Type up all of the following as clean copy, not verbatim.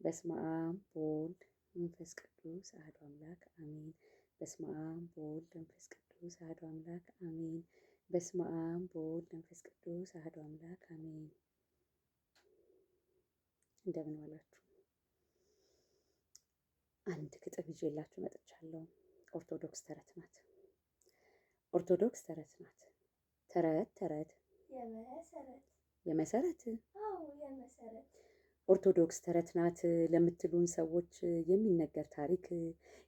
በስመ አብ ወወልድ መንፈስ ቅዱስ አሐዱ አምላክ አሜን። በስመ አብ ወወልድ መንፈስ ቅዱስ አሐዱ አምላክ አሜን። በስመ አብ ወወልድ መንፈስ ቅዱስ አሐዱ አምላክ አሜን። እንደምን ዋላችሁ? አንድ ግጥም ይዤላችሁ መጥቻለሁ። ኦርቶዶክስ ተረት ናት። ኦርቶዶክስ ተረት ናት። ተረት ተረት የመሰረት ኦርቶዶክስ ተረት ናት ለምትሉን ሰዎች የሚነገር ታሪክ፣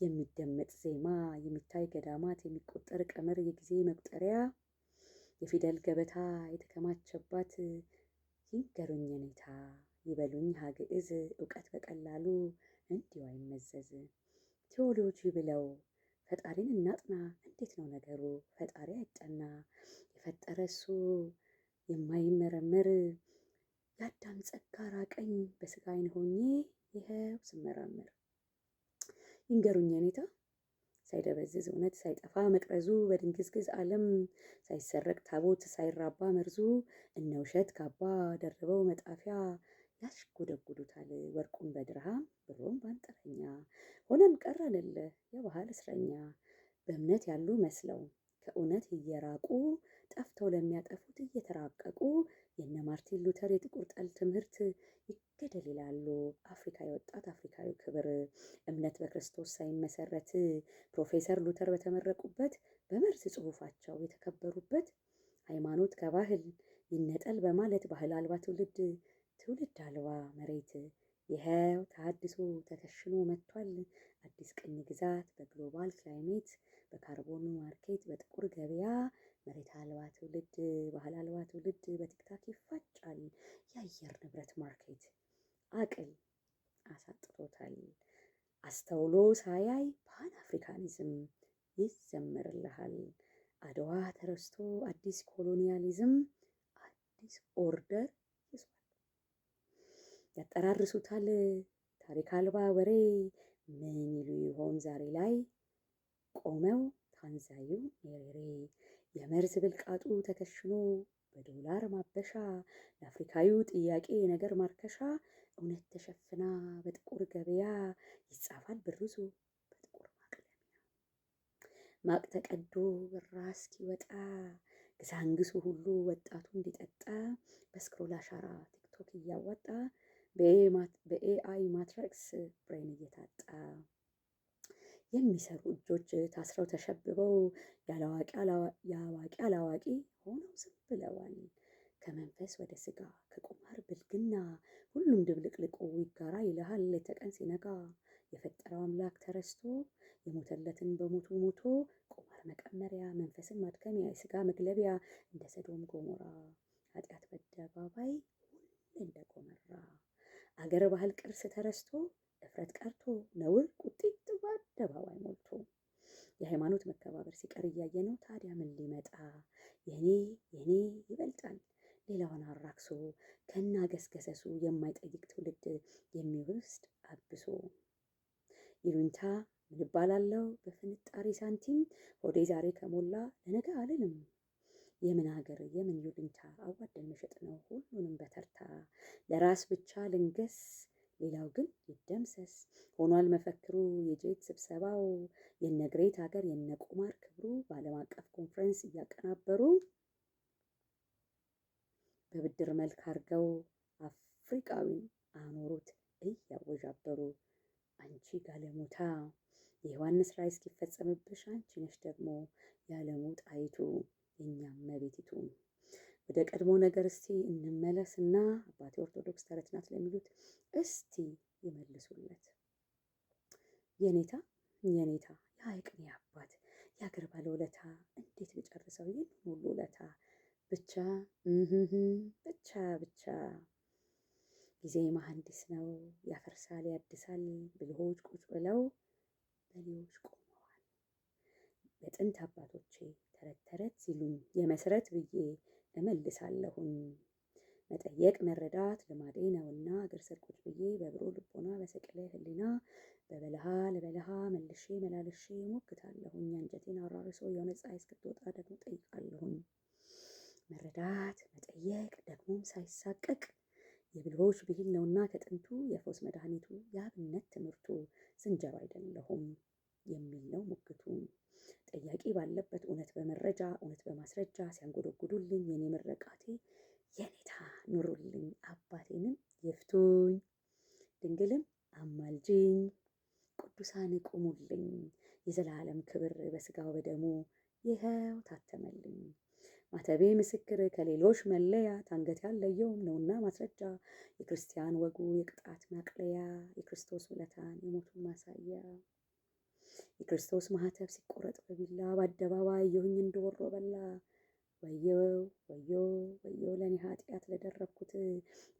የሚደመጥ ዜማ፣ የሚታይ ገዳማት፣ የሚቆጠር ቀመር፣ የጊዜ መቁጠሪያ፣ የፊደል ገበታ የተከማቸባት፣ ይንገሩኝ የኔታ ይበሉኝ ሀግዕዝ፣ እውቀት በቀላሉ እንዲሁ አይመዘዝ። ቴዎሎጂ ብለው ፈጣሪን እናጥና፣ እንዴት ነው ነገሩ? ፈጣሪ አይጠና፣ የፈጠረ እሱ የማይመረመር፣ የአዳም ጸጋ ራቀኝ በስጋ ዓይን ሆኜ ይኸው ስመራመር። ይንገሩኝ የኔታ ሳይደበዝዝ እውነት ሳይጠፋ መቅረዙ፣ በድንግዝግዝ ዓለም ሳይሰረቅ ታቦት ሳይራባ መርዙ፣ እነ ውሸት ካባ ደርበው መጣፊያ ያሽጎደጉዱታል ወርቁን በድርሃም ብሩን ባንጥረኛ። ሆነን ቀረንልህ የባህል እስረኛ፣ በእምነት ያሉ መስለው ከእውነት እየራቁ ጠፍተው ለሚያጠፉት እየተራቀቁ፣ የነ ማርቲን ሉተር የጥቁር ጠል ትምህርት ይገደል ይላሉ። አፍሪካ የወጣት አፍሪካዊ ክብር፣ እምነት በክርስቶስ ሳይመሰረት ፕሮፌሰር ሉተር በተመረቁበት በመርዝ ጽሑፋቸው የተከበሩበት፣ ሃይማኖት ከባህል ይነጠል በማለት ባህል አልባ ትውልድ ትውልድ አልባ መሬት፣ ይኸው ተሐድሶ ተከሽኖ መጥቷል። አዲስ ቅኝ ግዛት በግሎባል ክላይሜት፣ በካርቦን ማርኬት በጥቁር ገበያ፣ መሬት አልባ ትውልድ ባህል አልባ ትውልድ በቲክታክ ይፋጫል። የአየር ንብረት ማርኬት አቅል አሳጥቶታል። አስተውሎ ሳያይ ፓን አፍሪካኒዝም ይዘመርልሃል። አድዋ ተረስቶ አዲስ ኮሎኒያሊዝም አዲስ ኦርደር ይዟል። ያጠራርሱታል ታሪክ አልባ ወሬ፣ ምን ይሉ ይሆን ዛሬ ላይ ቆመው ታንዛዩ ሜሬሬ። የመርዝ ብልቃጡ ተከሽኖ በዶላር ማበሻ፣ ለአፍሪካዊው ጥያቄ ነገር ማርከሻ፣ እውነት ተሸፍና በጥቁር ገበያ ይጻፋል ብርዙ በጥቁር ማቅለሚያ። ማቅ ተቀዶ ብራ እስኪወጣ ግሳንግሱ ሁሉ ወጣቱ እንዲጠጣ፣ በስክሮል አሻራ ቲክቶክ እያዋጣ፣ በኤአይ ማትሪክስ ብሬን እየታጣ፣ የሚሰሩ እጆች ታስረው ተሸብበው ያላዋቂ አላዋቂ ሆነው ዝም ብለዋል። ከመንፈስ ወደ ስጋ ከቁማር ብልግና ሁሉም ድብልቅልቁ ይጋራ ይልሃል ሌት ተቀን ሲነጋ። የፈጠረው አምላክ ተረስቶ የሞተለትን በሞቱ ሞቶ፣ ቁማር መቀመሪያ መንፈስን ማድከሚያ የስጋ መግለቢያ፣ እንደ ሰዶም ጎሞራ ኃጢአት በአደባባይ ሁሌ እንደ ጎመራ። አገር ባህል ቅርስ ተረስቶ እፍረት ቀርቶ ነውር ቁጢጥ በአደባባይ ሞልቶ፣ የሃይማኖት መከባበር ሲቀር እያየ ነው ታዲያ ምን ሊመጣ? የኔ ይበልጣል ሌላውን አራክሶ፣ ከና ገስገሰሱ የማይጠይቅ ትውልድ የሚወስድ አብሶ። ይሉኝታ ምን እባላለሁ በፍንጣሪ ሳንቲም፣ ሆዴ ዛሬ ከሞላ ለነገ አልልም። የምን ሀገር የምን ይሉኝታ አዋደን መሸጥ ነው ሁሉንም በተርታ። ለራስ ብቻ ልንገስ ሌላው ግን ይደምሰስ ሆኗል መፈክሩ የጄት ስብሰባው። የነ ግሬት ሀገር የነ ቁማር ክብሩ በዓለም አቀፍ ኮንፈረንስ እያቀናበሩ፣ በብድር መልክ አርገው አፍሪቃዊ አኖሩት እያወዣበሩ። አንቺ ጋለሞታ የዮሐንስ ራእይ እስኪፈጸምብሽ አንቺ ነሽ ደግሞ የዓለሙ ጣይቱ የእኛም መቤቲቱ። ወደ ቀድሞ ነገር እስቲ እንመለስና አባቴ ኦርቶዶክስ ተረት ናት ለሚሉት እስቲ ይመልሱለት። የኔታ የሐይቅን አባት የአገር ባለውለታ፣ እንዴት ልጨርሰው ይህን ሁሉ ውለታ? ብቻ ብቻ ጊዜ መሐንዲስ ነው ያፈርሳል ያድሳል፣ ብልሆች ቁጭ ብለው በሌዎች ቆመዋል። የጥንት አባቶቼ ተረት ተረት ሲሉኝ የመሰረት ብዬ እመልሳለሁኝ። መጠየቅ መረዳት ልማዴ ነውና አገር ስር ቁጭ ብዬ በብሮ ልቦና በሰቀለ ሕሊና፣ በበለሃ ለበለሃ መልሼ መላልሼ ሞግታለሁኝ። አንጀቴን አራርሶ የሆነ ፀሐይ እስክትወጣ ደግሞ ጠይቃለሁኝ። መረዳት መጠየቅ ደግሞም ሳይሳቀቅ የብልሆች ብሂል ነውና ከጥንቱ የፈውስ መድኃኒቱ የአብነት ትምህርቱ ዝንጀሮ አይደለሁም የሚል ነው ሙግቱ። ጠያቂ ባለበት እውነት በመረጃ እውነት በማስረጃ ሲያንጎደጉዱልኝ የኔ ምረቃቴ የኔታ ኑሩልኝ አባቴንም ይፍቱኝ ድንግልም አማልጅኝ ቅዱሳን ቁሙልኝ የዘላለም ክብር በስጋው በደሙ ይኸው ታተመልኝ። ማተቤ ምስክር ከሌሎች መለያ ታንገት ያለየውም ነውና ማስረጃ የክርስቲያን ወጉ የቅጣት ማቅለያ የክርስቶስ ውለታን የሞቱን ማሳያ የክርስቶስ ማህተብ ሲቆረጥ በቢላ በአደባባይ የሁኝ እንደወሮ በላ ወዮ ወዮ ወዮ ለኔ ኃጢአት ለደረብኩት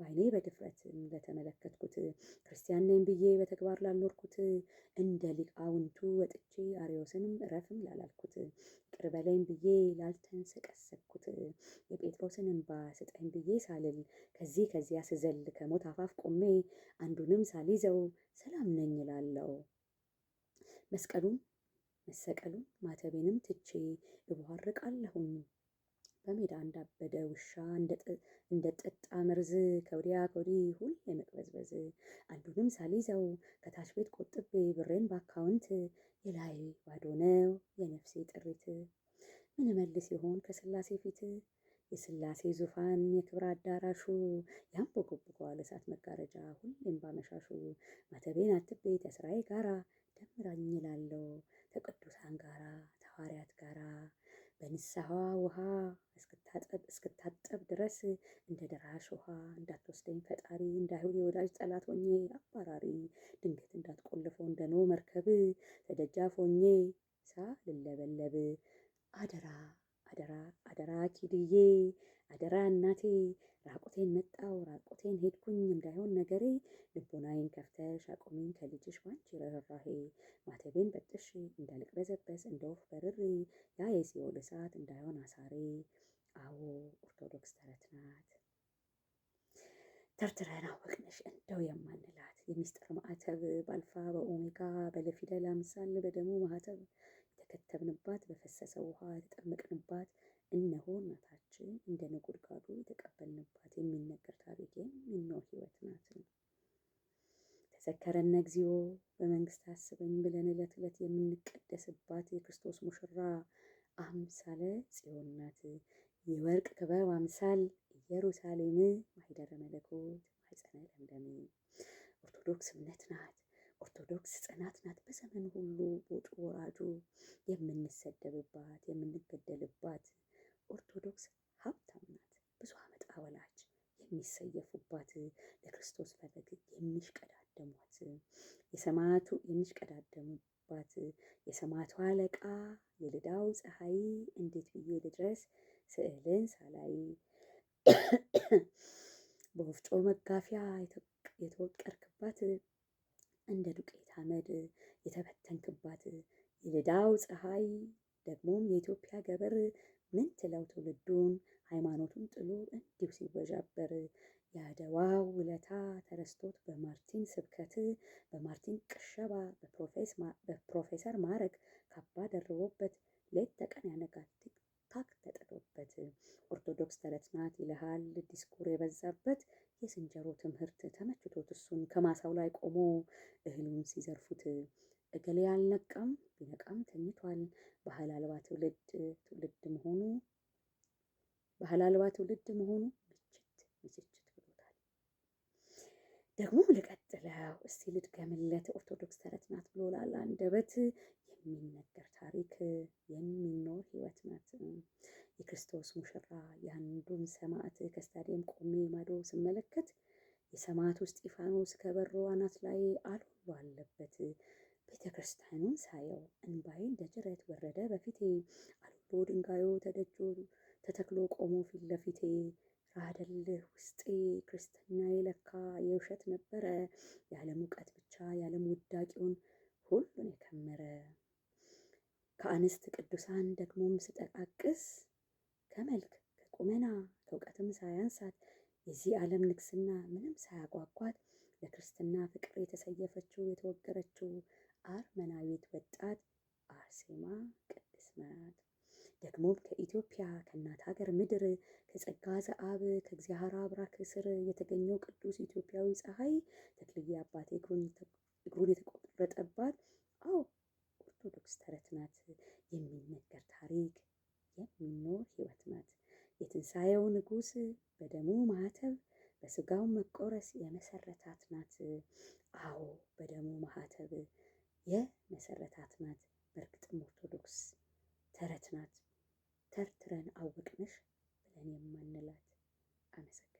በዓይኔ በድፍረት ለተመለከትኩት ክርስቲያን ነኝ ብዬ በተግባር ላልኖርኩት እንደ ሊቃውንቱ ወጥቼ አርዮስንም እረፍም ላላልኩት ይቅር በለኝ ብዬ ላልተንሰቀሰቅኩት የጴጥሮስን እንባ ስጠኝ ብዬ ሳልል ከዚያ ስዘል ከሞት አፋፍ ቆሜ አንዱንም ሳልይዘው ሰላም ነኝ እላለሁ። መስቀሉን መሰቀሉን ማተቤንም ትቼ እቧርቃለሁኝ በሜዳ እንዳበደ ውሻ እንደ ጠጣ መርዝ ከወዲያ ከወዲህ ሁሌ መቅበዝበዝ አንዱንም ሳልይዘው ከታች ቤት ቆጥቤ ብሬን በአካውንት የላይ ባዶ ነው የነፍሴ ጥሪት። ምን መልስ ይሆን ከስላሴ ፊት የስላሴ ዙፋን የክብር አዳራሹ ያንቦገቦገዋል እሳት መጋረጃ ሁሌም ባመሻሹ ማተቤን አትቤ ከስራዬ ጋራ ደምራኝ እላለሁ ከቅዱሳን ጋራ ተሐዋርያት ጋራ በንስሐ ውሃ እስክታጠብ ድረስ እንደ ደራሽ ውሃ እንዳትወስደኝ ፈጣሪ እንዳይሁድ የወዳጅ ጠላት ሆኜ አባራሪ ድንገት እንዳትቆልፈው እንደ ኖህ መርከብ ተደጃፍ ሆኜ ሳልለበለብ አደራ አደራ አደራ ኪድዬ አደራ እናቴ ራቁቴን መጣው ራቁቴን ሄድኩኝ እንዳይሆን ነገሬ ልቦናዬን ከፍተሽ አቁሚኝ ከልጅሽ ባንቺ ርኅራኄ ማተቤን በጥሽ እንዳልቅበዘበዝ እንደ ወፍ በርሬ ያ የሲኦል እሳት እንዳይሆን አሳሬ። አዎ ኦርቶዶክስ ተረት ናት ተርትረን አወቅንሽ እንደው የማንላት የሚስጥር ማዕተብ በአልፋ በኦሜጋ በለፊደል አምሳል በደሙ ማህተብ የተከተብንባት በፈሰሰ ውሃ የተጠመቅንባት እነሆ እናታችን እንደ ነጎድጓዱ የተቀበልንባት የሚነገር ታሪክ የሚኖር ሕይወት ናት። ተዘከረነ እግዚኦ በመንግስት አስበኝ ብለን ዕለት ዕለት የምንቀደስባት የክርስቶስ ሙሽራ አምሳለ ጽዮን ናት። የወርቅ ክበብ አምሳል ኢየሩሳሌም ማኅደረ መለኮት ማኅፀነ ለምለም ኦርቶዶክስ እምነት ናት። ኦርቶዶክስ ጽናት ናት። በዘመን ሁሉ ቦጡ ወራጁ የምንሰደብባት የምንገደልባት ኦርቶዶክስ ሀብታም ናት። ብዙ ዓመት አወላጅ የሚሰየፉባት ለክርስቶስ ፈለግ የሚሽቀዳደሟት የሚሽቀዳደሙባት የሰማዕቱ አለቃ የልዳው ፀሐይ እንዴት ብዬ ልድረስ ስዕልን ሳላይ በወፍጮ መጋፊያ የተወቀርክባት እንደ ዱቄት አመድ የተበተንክባት የልዳው ፀሐይ ደግሞም የኢትዮጵያ ገበር ምን ትለው ትውልዱን ሃይማኖቱን ጥሎ እንዲሁ ሲወዣበር የአድዋው ውለታ ተረስቶት በማርቲን ስብከት በማርቲን ቅሸባ በፕሮፌሰር ማዕረግ ካባ ደርቦበት ሌት ተቀን ያነጋል ቲክታክ ተጥሎበት ኦርቶዶክስ ተረት ናት ይልሃል ዲስኩር የበዛበት የዝንጀሮ ትምህርት ተመችቶት እሱን ከማሳው ላይ ቆሞ እህሉን ሲዘርፉት እገሌ አልነቃም ቢነቃም ተኝቷል ባህል አልባ ትውልድ መሆኑ ምችት ብሎታል። ደግሞም ልቀጥለው እስቲ ልድገምለት ኦርቶዶክስ ተረት ናት ብሎ ላለ አንደበት የሚነገር ታሪክ የሚኖር ሕይወት ናት። የክርስቶስ ሙሽራ የአንዱን ሰማዕት ከስታዲየም ቆሜ ማዶ ስመለከት የሰማዕቱ እስጢፋኖስ ከበሮ አናት ላይ አሎሎ አለበት። ቤተ ክርስቲያኑን ሳየው እንባዬ እንደ ጅረት ወረደ በፊቴ አሎሎ ድንጋዩ ተደጆ ተተክሎ ቆሞ ፊት ለፊቴ ራደልህ ውስጤ ክርስትና የለካ የውሸት ነበረ የዓለም እውቀት ብቻ የዓለም ውዳቂውን ሁሉን የከመረ ከአንስት ቅዱሳን ደግሞም ስጠቃቅስ ከመልክ ከቁመና ከእውቀትም ሳያንሳት የዚህ ዓለም ንግስና ምንም ሳያጓጓት ለክርስትና ፍቅር የተሰየፈችው የተወገረችው አርመናዊት ወጣት አርሴማ ቅድስት ናት። ደግሞም ከኢትዮጵያ ከእናት ሀገር ምድር ከጸጋ ዘአብ ከእግዚአብሔር አብራክ ስር የተገኘው ቅዱስ ኢትዮጵያዊ ፀሐይ ተክልዬ አባቴ እግሩን የተቆረጠባት አዎ ኦርቶዶክስ ተረት ናት። የሚነገር ታሪክ የሚኖር ሕይወት ናት። የትንሣኤው ንጉሥ በደሙ ማኅተብ በሥጋው መቆረስ የመሰረታት ናት። አዎ በደሙ ማኅተብ የመሰረታት ናት። በእርግጥም ኦርቶዶክስ ተረት ናት። ተርትረን አወቅንሽ ብለን የማንላት። አመሰግናለሁ።